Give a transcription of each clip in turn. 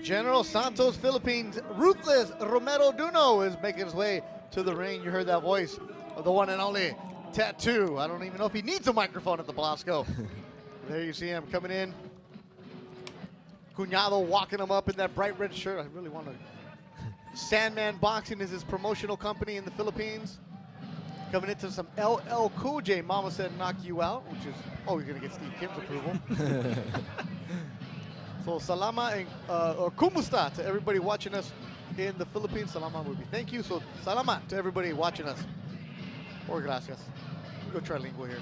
General Santos, Philippines, Ruthless Romero Duno is making his way to the ring. You heard that voice of the one and only Tattoo. I don't even know if he needs a microphone at the Blasco. There you see him coming in. Cuñado walking him up in that bright red shirt. I really want to. Sandman Boxing is his promotional company in the Philippines. Coming into some LL Cool J. Mama said knock you out, which is, oh, you're going to get Steve Kim's approval. So salama and or kumusta to everybody watching us in the Philippines. Salama would be thank you. So salama to everybody watching us. Or gracias. We'll go trilingual here.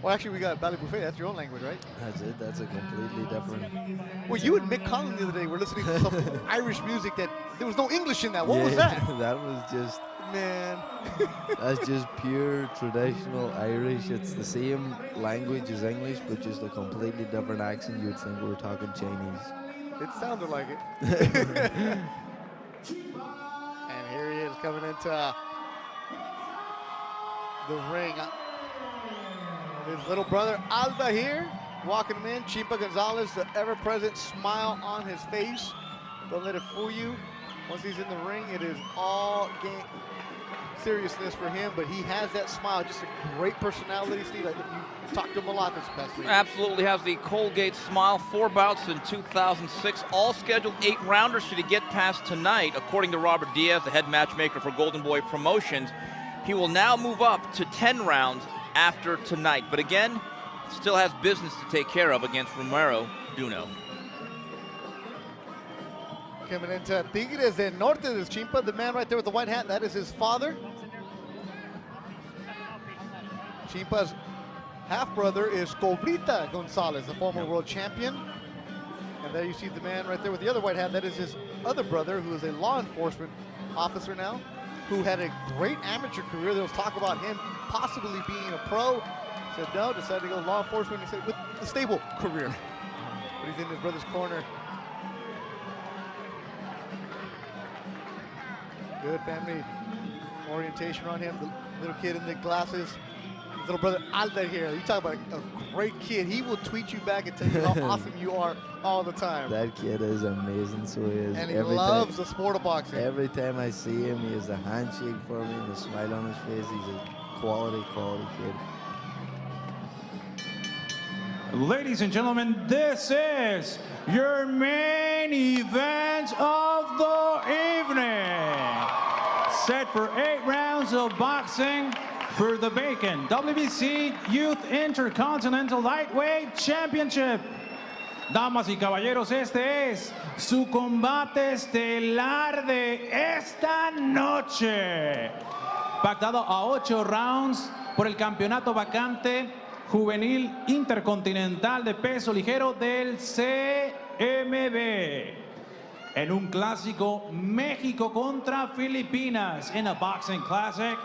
Well, actually, we got Bali Buffet. That's your own language, right? That's it. That's a completely different. Well, you and Mick Collins the other day were listening to some Irish music that there was no English in that. What was that? That was just. Man. That's just pure traditional Irish. It's the same language as English, but just a completely different accent. You'd think we were talking Chinese. It sounded like it. And here he is coming into the ring. His little brother Alda here, walking him in. Chimpa Gonzalez, the ever-present smile on his face. Don't let it fool you. Once he's in the ring, it is all game seriousness for him, but he has that smile, just a great personality, Steve. I think you talked to him a lot this past week. Absolutely has the Colgate smile. 4 bouts in 2006, all scheduled 8-rounders should he get past tonight. According to Robert Diaz, the head matchmaker for Golden Boy Promotions, he will now move up to 10 rounds after tonight. But again, still has business to take care of against Romero Duno. Coming into Tigres del Norte, this Chimpa, the man right there with the white hat, that is his father. Chimpa's half-brother is Cobrita Gonzalez, the former world champion. And there you see the man right there with the other white hat, that is his other brother, who is a law enforcement officer now, who had a great amateur career. There was talk about him possibly being a pro. Said no, decided to go law enforcement. He said with a stable career. But he's in his brother's corner. Good family orientation on him. The little kid in the glasses. His little brother Alda here. You talk about a great kid. He will tweet you back and tell you how awesome you are all the time. That kid is amazing, so he is. And he loves the sport of boxing. Every time I see him, he has a handshake for me and a smile on his face. He's a quality kid. Ladies and gentlemen, this is your main event of the evening. Set for 8 rounds of boxing for the vacant WBC Youth Intercontinental Lightweight Championship. Damas y caballeros, este es su combate estelar de esta noche. Pactado a 8 rounds por el campeonato vacante juvenil intercontinental de peso ligero del CMB. En un clásico, México contra Filipinas. In a boxing classic,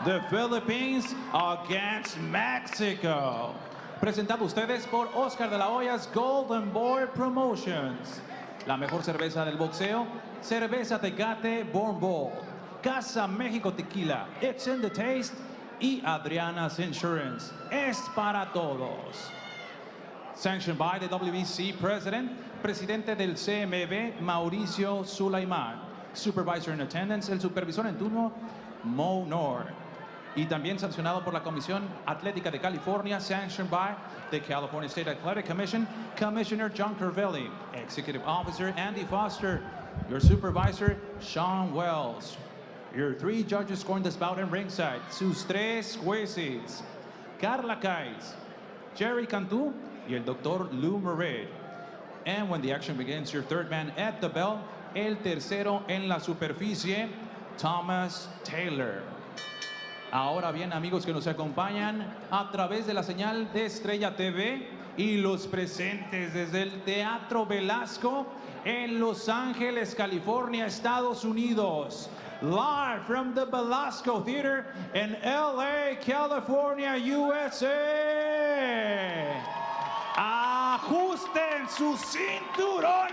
the Philippines against Mexico. Presentado ustedes por Oscar de la Hoya's Golden Boy Promotions. La mejor cerveza del boxeo, cerveza Tecate Born Bold. Casa México Tequila, it's in the taste. Y Adriana's Insurance, es para todos. Sanctioned by the WBC Presidente del CMB, Mauricio Sulaimán. Supervisor in attendance, el supervisor en turno, Mo Nord. Y también sancionado por la Comisión Atlética de California, sanctioned by the California State Athletic Commission, Commissioner John Carvelli. Executive Officer Andy Foster. Your supervisor, Sean Wells. Your 3 judges scoring this bout in ringside. Sus 3 jueces, Carla Kais, Jerry Cantu, y el Dr. Lou Moret. And when the action begins, your 3rd man at the bell, el tercero en la superficie, Thomas Taylor. Ahora bien, amigos que nos acompañan a través de la señal de Estrella TV y los presentes desde el Teatro Velasco en Los Ángeles, California, Estados Unidos. Live from the Velasco Theater in LA, California, USA. Ajusten sus cinturones.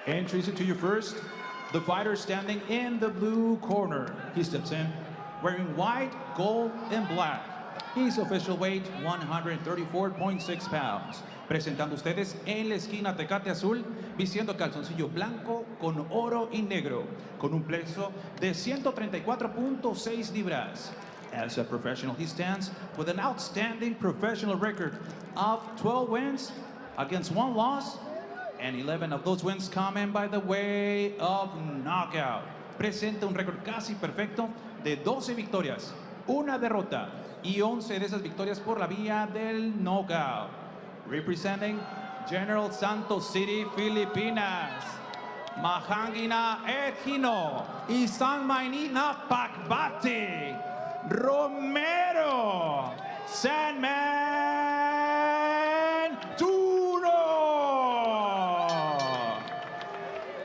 Introducing to you first, the fighter standing in the blue corner. He steps in wearing white, gold, and black. His official weight, 134.6 pounds. Presentando ustedes en la esquina Tecate Azul, vistiendo calzoncillo blanco con oro y negro, con un peso de 134.6 libras. As a professional, he stands with an outstanding professional record of 12 wins against 1 loss, and 11 of those wins coming by the way of knockout. Presenta un récord casi perfecto de 12 victorias, 1 derrota y 11 de esas victorias por la vía del knockout. Representing General Santos City, Filipinas, Mahangina Ejino y San Mainina Pakbati, Romero Sandman Duno.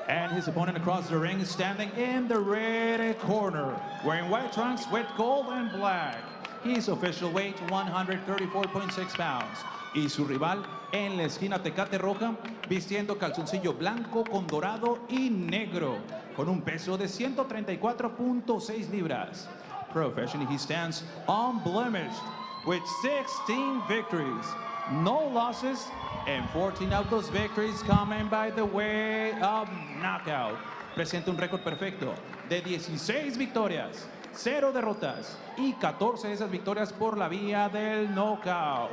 And his opponent across the ring is standing in the red corner, wearing white trunks with gold and black. His official weight, 134.6 pounds. Y su rival en la esquina Tecate Roja, vistiendo calzoncillo blanco con dorado y negro, con un peso de 134.6 libras. Professionally, he stands unblemished with 16 victories, no losses, and 14 of those victories coming by the way of knockout. Presenta un récord perfecto de 16 victorias, 0 derrotas y 14 de esas victorias por la vía del knockout.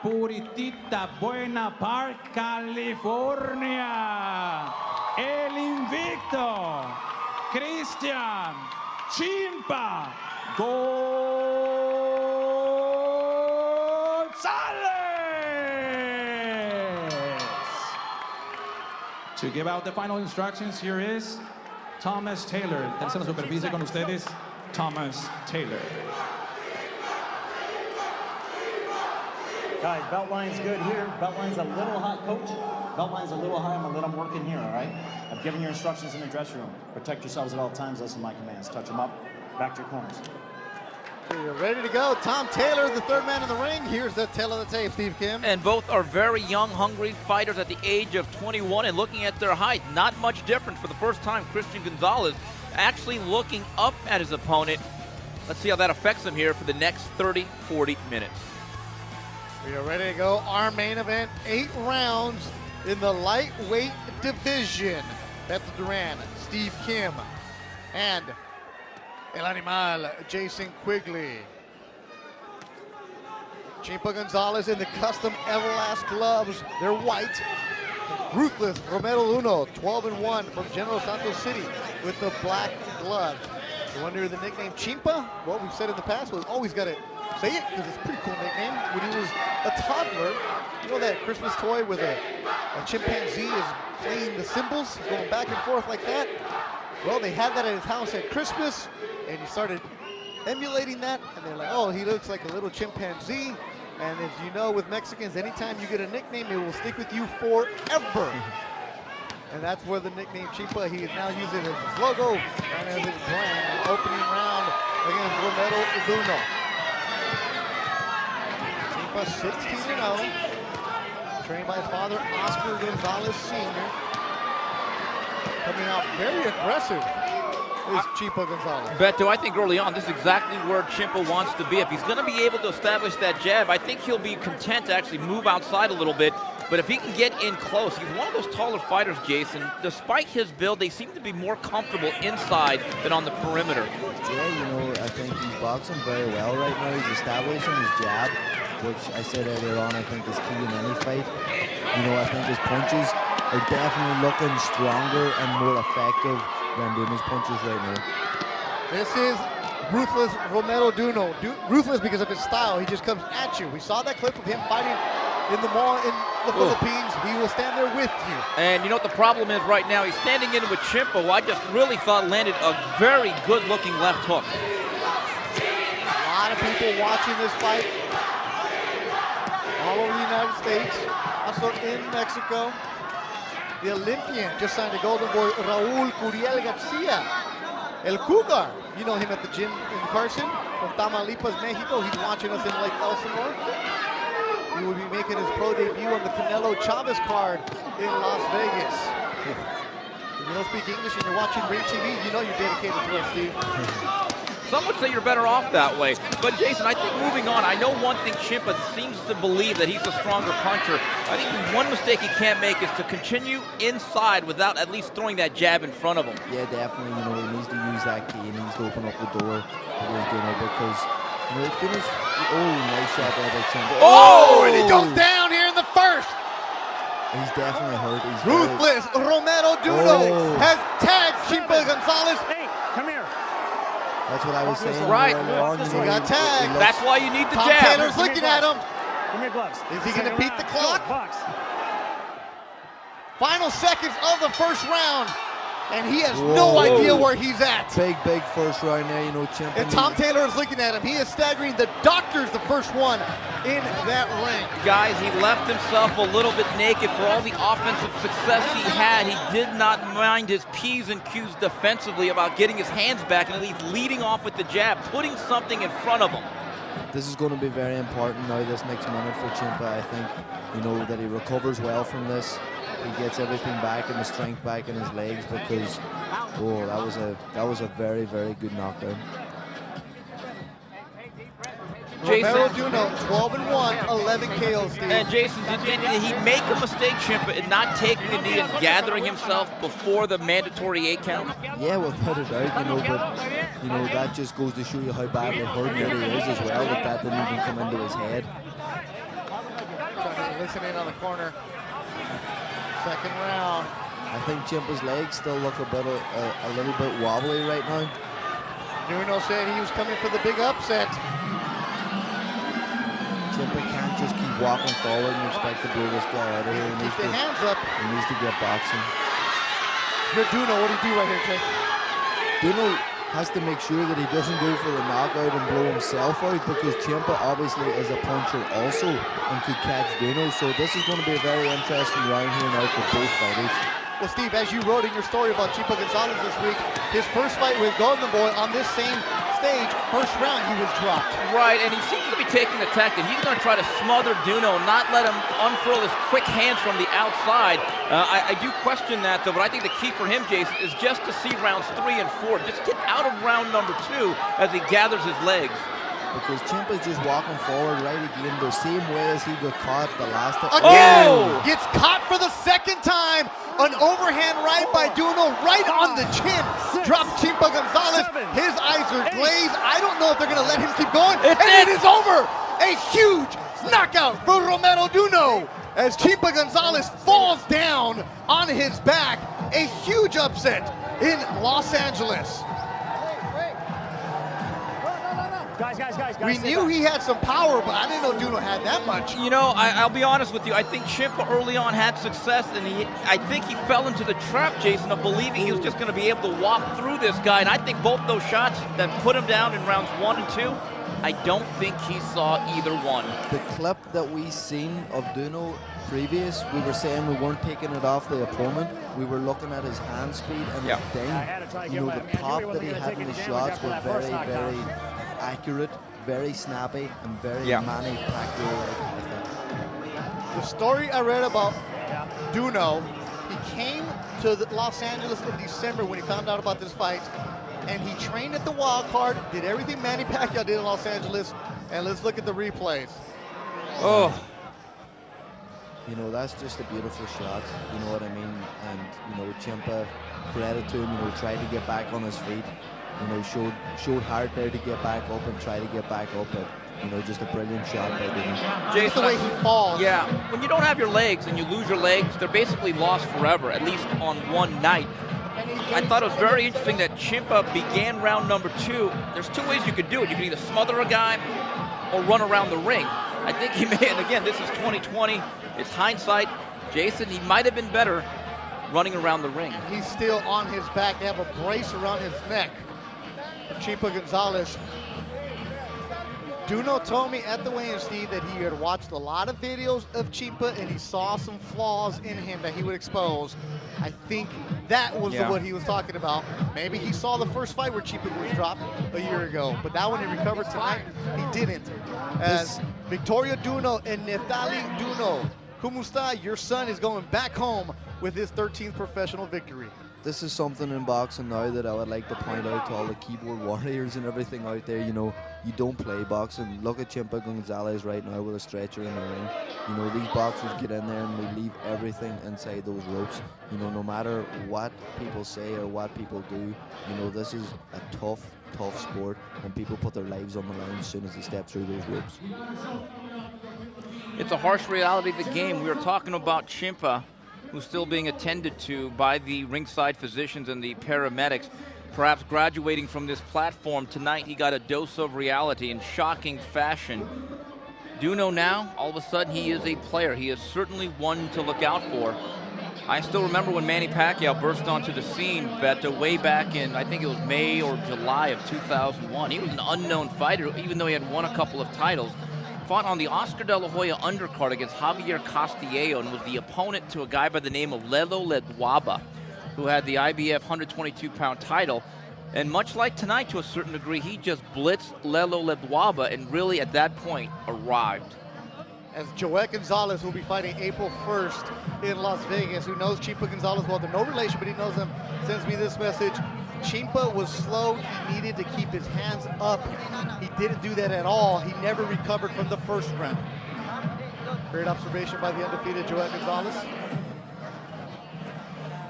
Puritita Buena Park, California, el invicto Cristian Chimpa Gonzalez. To give out the final instructions, here is Thomas Taylor. Tercera superficie con ustedes, Thomas Taylor. Guys, belt line's good here. Belt line's a little hot, coach. Belt line's a little high. I'm gonna let them work in here, all right? I've given your instructions in the dressing room. Protect yourselves at all times. Listen to my commands. Touch them up. Back to your corners. Okay, you're ready to go. Tom Taylor, the third man in the ring. Here's the tail of the tape, Steve Kim. And both are very young, hungry fighters at the age of 21, and looking at their height, not much different. For the first time, Christian Gonzalez actually looking up at his opponent. Let's see how that affects him here for the next 30, 40 minutes. We are ready to go. Our main event, 8 rounds in the lightweight division. Beto Duran, Steve Kim, and El Animal, Jason Quigley. Chimpa Gonzalez in the custom Everlast gloves. They're white. Ruthless Romero Duno, 12-1 from General Santos City with the black gloves. You wonder the nickname Chimpa? What we've said in the past was always got to say it because it's a pretty cool nickname. When he was a toddler, you know that Christmas toy with a chimpanzee is playing the cymbals, going back and forth like that? Well, they had that at his house at Christmas, and he started emulating that, and they're like, oh, he looks like a little chimpanzee. And as you know, with Mexicans, anytime you get a nickname, it will stick with you forever. And that's where the nickname Chimpa, he is now using as his logo and as his brand. An opening round against Romero Duno. Chimpa 16-0, trained by his father, Oscar Gonzalez Sr. Coming out very aggressive is Chimpa Gonzalez. Beto, I think early on, this is exactly where Chimpa wants to be. If he's going to be able to establish that jab, I think he'll be content to actually move outside a little bit. But if he can get in close, he's one of those taller fighters, Jason. Despite his build, they seem to be more comfortable inside than on the perimeter. Yeah, you know, I think he's boxing very well right now. He's establishing his jab, which I said earlier on, I think is key in any fight. You know, I think his punches are definitely looking stronger and more effective than Duno's punches right now. This is ruthless Romero Duno. Ruthless because of his style. He just comes at you. We saw that clip of him fighting in the mall in the Philippines. He will stand there with you. And you know what the problem is right now? He's standing in with Chimpa, who I just really thought landed a very good-looking left hook. A lot of people watching this fight all over the United States, also in Mexico. The Olympian just signed a Golden Boy, Raul Curiel Garcia. El Cougar, you know him at the gym in Carson, from Tamaulipas, Mexico. He's watching us in Lake Elsinore. He will be making his pro debut on the Canelo Chavez card in Las Vegas. If you don't speak English and you're watching Ring TV, you know you're dedicated to us, Steve. Some would say you're better off that way. But Jason, I think moving on, I know one thing Ciampa seems to believe that he's a stronger puncher. I think one mistake he can't make is to continue inside without at least throwing that jab in front of him. Yeah, definitely. You know, he needs to use that key. He needs to open up the door for Duno because, you know, Duno's, oh, nice shot there by Ciampa. Oh, and he goes down here in the first. He's definitely hurt. He's Ruthless Romero Duno has tagged Ciampa Gonzalez. Hey, come here. That's what I was saying. Right. He got tagged. That's why you need the Tom jab. Taylor's looking at him. Give me your gloves. Is he going to beat the Go, clock? Bucks. Final seconds of the first round, and he has no idea where he's at. Big first round there, you know, Ciampa. And Tom Taylor is looking at him. He is staggering the doctors, the first one in that ring. Guys, he left himself a little bit naked for all the offensive success he had. He did not mind his P's and Q's defensively about getting his hands back and at least leading off with the jab, putting something in front of him. This is going to be very important now, this next minute for Ciampa. I think, you know, that he recovers well from this. He gets everything back and the strength back in his legs because, oh, that was a very good knockdown. Romero Duno, 12-1, 11 KOs, Steve. And Jason, did he make a mistake, Ciampa, in not taking a knee and gathering himself before the mandatory 8 count? Yeah, without a doubt, you know, but, you know, that just goes to show you how badly hurt he is as well, that didn't even come into his head. Trying to listen in on the corner. Second round. I think Ciampa's legs still look a little bit wobbly right now. Duno said he was coming for the big upset. Ciampa can't just keep walking forward and expect to blow this guy out of here. Keep the hands up. He needs to get boxing. You're Duno, what do you do right here, Jay? Duno has to make sure that he doesn't go for the knockout and blow himself out because Ciampa obviously is a puncher also and could catch Duno. So this is going to be a very interesting round here now for both fighters. Well, Steve, as you wrote in your story about Ciampa Gonzalez this week, his first fight with Golden Boy on this same stage, first round, he was dropped. Right, and he seems to be taking the tactic. He's going to try to smother Duno, not let him unfurl his quick hands from the outside. I do question that, though, but I think the key for him, Jason, is just to see rounds 3 and 4. Just get out of round number 2 as he gathers his legs. Because Ciampa's just walking forward right again, the same way as he got caught the last time. Again, Oh! gets caught for the second time. An overhand right by Duno, right on the chin. Drops Ciampa Gonzalez. His eyes are glazed. I don't know if they're going to let him keep going. And it is over. A huge knockout for Romero Duno as Ciampa Gonzalez falls down on his back. A huge upset in Los Angeles. Guys, We knew he had some power, but I didn't know Duno had that much. You know, I'll be honest with you. I think Ciampa early on had success, and I think he fell into the trap, Jason, of believing he was just going to be able to walk through this guy. And I think both those shots that put him down in rounds 1 and 2, I don't think he saw either one. The clip that we seen of Duno previous, we were saying we weren't taking it off the opponent. We were looking at his hand speed and his thing. You know, the pop that he had in the shots were very accurate, very snappy, and very manufactured. The story I read about Duno, he came to Los Angeles in December when he found out about this fight, and he trained at the Wild Card, did everything Manny Pacquiao did in Los Angeles, and let's look at the replays. Oh. You know, that's just a beautiful shot, you know what I mean? And, you know, Ciampa, credit to him, you know, tried to get back on his feet. You know, showed heart there to get back up and try to get back up. But, you know, just a brilliant shot by Duno. Just the way he falls. Yeah, when you don't have your legs and you lose your legs, they're basically lost forever, at least on one night. I thought it was very interesting that Ciampa began round number 2. There's 2 ways you could do it. You can either smother a guy or run around the ring. I think he may, and again, this is 2020. It's hindsight. Jason, he might have been better running around the ring. He's still on his back. They have a brace around his neck. Ciampa Gonzalez. Duno told me at the weigh-in, Steve, that he had watched a lot of videos of Ciampa and he saw some flaws in him that he would expose. I think that was what he was talking about. Maybe he saw the first fight where Ciampa was dropped a year ago, but that one he recovered tonight, he didn't. As Victoria Duno and Neftali Duno, Kumusta, your son is going back home with his 13th professional victory. this is something in boxing now that I would like to point out to all the keyboard warriors and everything out there. You know, you don't play boxing. Look at Chimpa Gonzalez right now with a stretcher in the ring. You know, these boxers get in there and they leave everything inside those ropes. You know, no matter what people say or what people do, you know, this is a tough sport, and people put their lives on the line as soon as they step through those ropes. It's a harsh reality of the game. We were talking about Chimpa, who's still being attended to by the ringside physicians and the paramedics. Perhaps graduating from this platform tonight, he got a dose of reality in shocking fashion. Duno now, all of a sudden, he is a player. He is certainly one to look out for. I still remember when Manny Pacquiao burst onto the scene way back in, I think it was May or July of 2001. He was an unknown fighter, even though he had won a couple of titles. Fought on the Oscar De La Hoya undercard against Javier Castillo and was the opponent to a guy by the name of Lelo Ledwaba, who had the IBF 122-pound title. And much like tonight, to a certain degree, he just blitzed Lelo Ledwaba and really, at that point, arrived. As Joel Gonzalez will be fighting April 1st in Las Vegas. Who knows Chimpa Gonzalez? Well, they're no relation, but he knows him. Sends me this message. Chimpa was slow. He needed to keep his hands up. He didn't do that at all. He never recovered from the first round. Great observation by the undefeated Joel Gonzalez.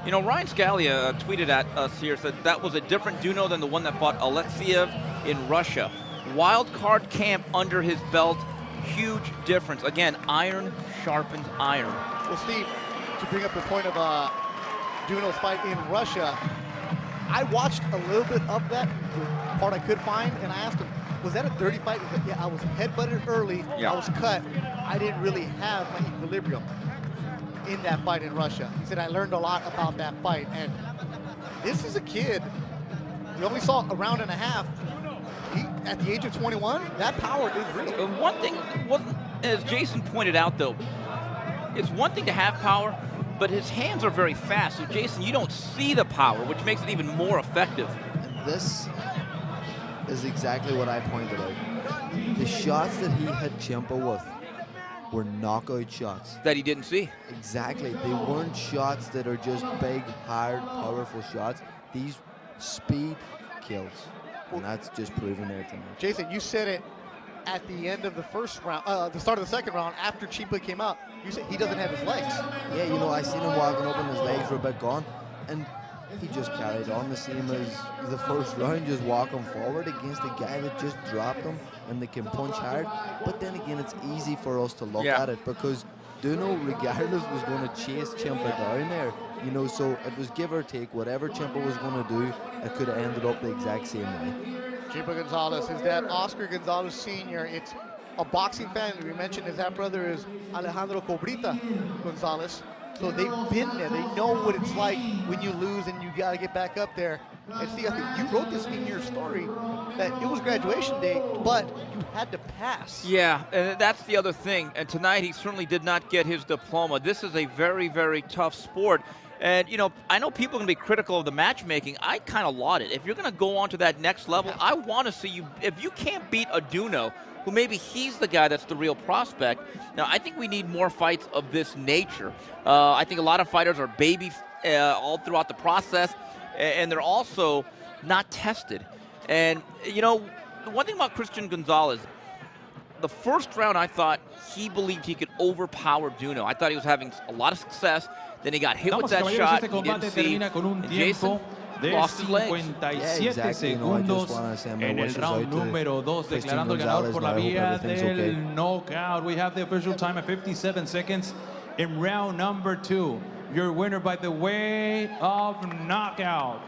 You know, Ryan Scalia tweeted at us here, said that was a different Duno than the one that fought Alexiev in Russia. Wild card camp under his belt. Huge difference. Again, iron sharpens iron. Well, Steve, to bring up the point of Duno's fight in Russia, I watched a little bit of that, the part I could find, and I asked him, was that a dirty fight? He said, yeah, I was headbutted early. Yeah. I was cut. I didn't really have my equilibrium in that fight in Russia. He said, I learned a lot about that fight. And this is a kid, we only saw a round and a half. At the age of 21, that power is real. One thing, as Jason pointed out, though, it's one thing to have power, but his hands are very fast. So, Jason, you don't see the power, which makes it even more effective. And this is exactly what I pointed out. The shots that he hit Chimpa with were knockout shots. That he didn't see. Exactly. They weren't shots that are just big, hard, powerful shots. These speed kills. And that's just proven there tonight. Jason, you said it at the end of the first round, the start of the second round, after Chimpa came out. You said he doesn't have his legs. Yeah, you know, I seen him walking up and his legs were a bit gone. And he just carried on the same as the first round, just walking forward against a guy that just dropped him and they can punch hard. But then again, it's easy for us to look at it because Duno, regardless, was going to chase Chimpa down there. You know, so it was give or take. Whatever Chimpa was going to do, it could have ended up the exact same way. Chimpa Gonzalez, his dad, Oscar Gonzalez Sr., it's a boxing family. We mentioned his half brother is Alejandro Cobrita Gonzalez. So they've been there. They know what it's like when you lose and you got to get back up there. And see, I think you wrote this in your story that it was graduation day, but you had to pass. Yeah, and that's the other thing. And tonight he certainly did not get his diploma. This is a very, very tough sport. And, you know, I know people are going to be critical of the matchmaking. I kind of laud it. If you're going to go on to that next level, I want to see you. If you can't beat a Duno, who maybe he's the guy that's the real prospect. Now, I think we need more fights of this nature. I think a lot of fighters are baby all throughout the process, and they're also not tested. And, you know, the one thing about Christian Gonzalez, the first round I thought he believed he could overpower Duno. I thought he was having a lot of success. Then he got hit with that shot. He didn't see. And Jason lost his legs. 57 segundos en el round número 2, declarando el ganador por la vía del knockout. We have the official time at 57 seconds in round number 2. Your winner by the way of knockout.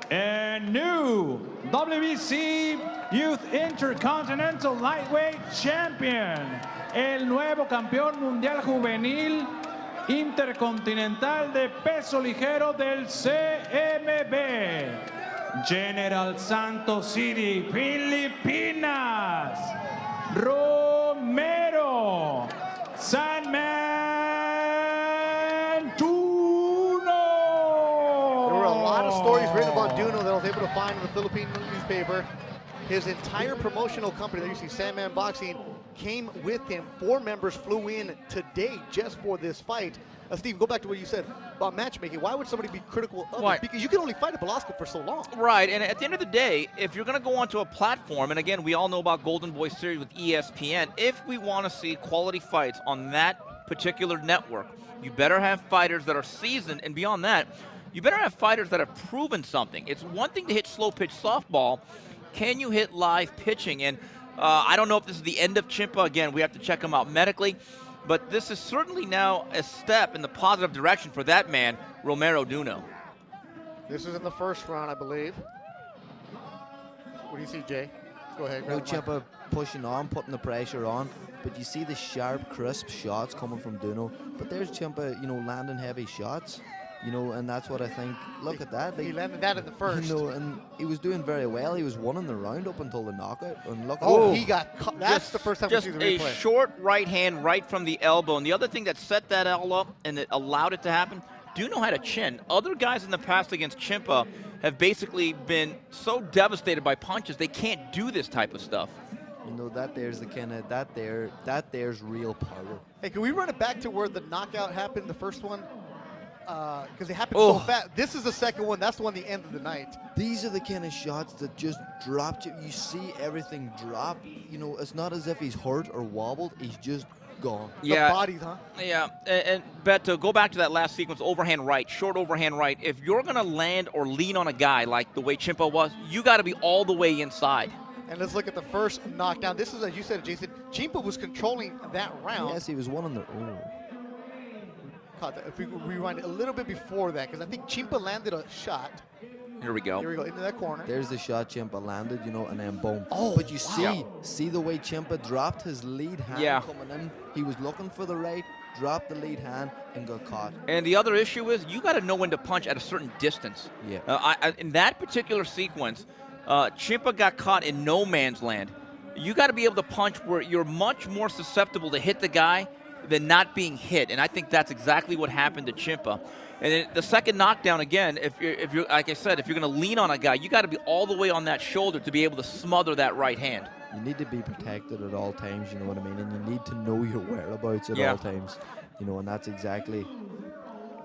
And new WBC Youth Intercontinental Lightweight Champion, el nuevo campeón mundial juvenil intercontinental de peso ligero del CMB, General Santos City, Filipinas, Romero Sandman Duno. There were a lot of stories written about Duno that I was able to find in the Philippine newspaper. His entire promotional company, there you see Sandman Boxing, came with him. 4 members flew in today just for this fight. Steve, go back to what you said about matchmaking. Why would somebody be critical of Why? it? Because you can only fight at Belasco for so long. Right, and at the end of the day, if you're going to go onto a platform, and again, we all know about Golden Boy Series with ESPN, if we want to see quality fights on that particular network, you better have fighters that are seasoned, and beyond that, you better have fighters that have proven something. It's one thing to hit slow pitch softball. Can you hit live pitching? And I don't know if this is the end of Chimpa. Again, we have to check him out medically. But this is certainly now a step in the positive direction for that man, Romero Duno. This is in the first round, I believe. What do you see, Jay? Go ahead. No, grab the mic. Chimpa pushing on, putting the pressure on, but you see the sharp, crisp shots coming from Duno. But there's Chimpa, landing heavy shots, and that's what I think. Look at that. He landed that in the first. And he was doing very well. He was winning the round up until the knockout. And look, Oh, at he got caught. That's the first time we Just see the a replay. short right hand right from the elbow. And the other thing that set that all up and it allowed it to happen, Duno had a chin. Other guys in the past against Chimpa have basically been so devastated by punches, they can't do this type of stuff. that there's the kind of that there's real power. Hey, can we run it back to where the knockout happened, the first one? Because it happened so fast. This is the second one. That's the one at the end of the night. These are the kind of shots that just dropped you. You see everything drop. It's not as if he's hurt or wobbled. He's just gone. Yeah. The bodies, huh? Yeah, and Beto, go back to that last sequence, overhand right, short overhand right. If you're going to land or lean on a guy like the way Chimpa was, you got to be all the way inside. And let's look at the first knockdown. This is, as you said, Jason, Chimpa was controlling that round. Yes, he was one on the. Caught that. If we rewind it a little bit before that, because I think Chimpa landed a shot. Here we go. Here we go, into that corner. There's the shot Chimpa landed, and then boom. Oh, but you wow. see the way Chimpa dropped his lead hand coming in. He was looking for the right, dropped the lead hand, and got caught. And the other issue is you got to know when to punch at a certain distance. Yeah. In that particular sequence, Chimpa got caught in no man's land. You got to be able to punch where you're much more susceptible to hit the guy than not being hit, and I think that's exactly what happened to Chimpa. And then the second knockdown, again, if you're like I said, if you're going to lean on a guy, you got to be all the way on that shoulder to be able to smother that right hand. You need to be protected at all times, you know what I mean? And you need to know your whereabouts at all times, and that's exactly.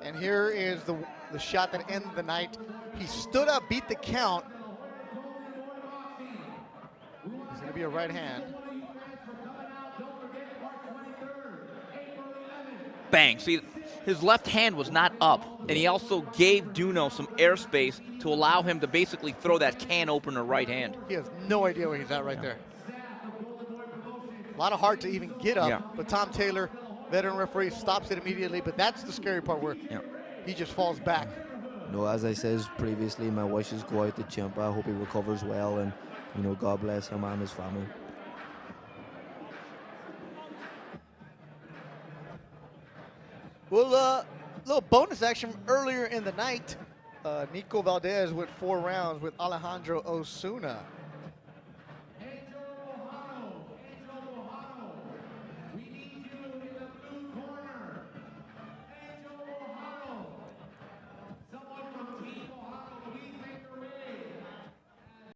And here is the shot that ended the night. He stood up, beat the count. It's going to be a right hand. Bang. See, his left hand was not up, and he also gave Duno some airspace to allow him to basically throw that can opener right hand. He has no idea where he's at right there. A lot of heart to even get up, but Tom Taylor, veteran referee, stops it immediately. But that's the scary part where he just falls back. As I said previously, my wishes go out to Chimpa. I hope he recovers well, and God bless him and his family. Well, little bonus action from earlier in the night. Nico Valdez went 4 rounds with Alejandro Osuna.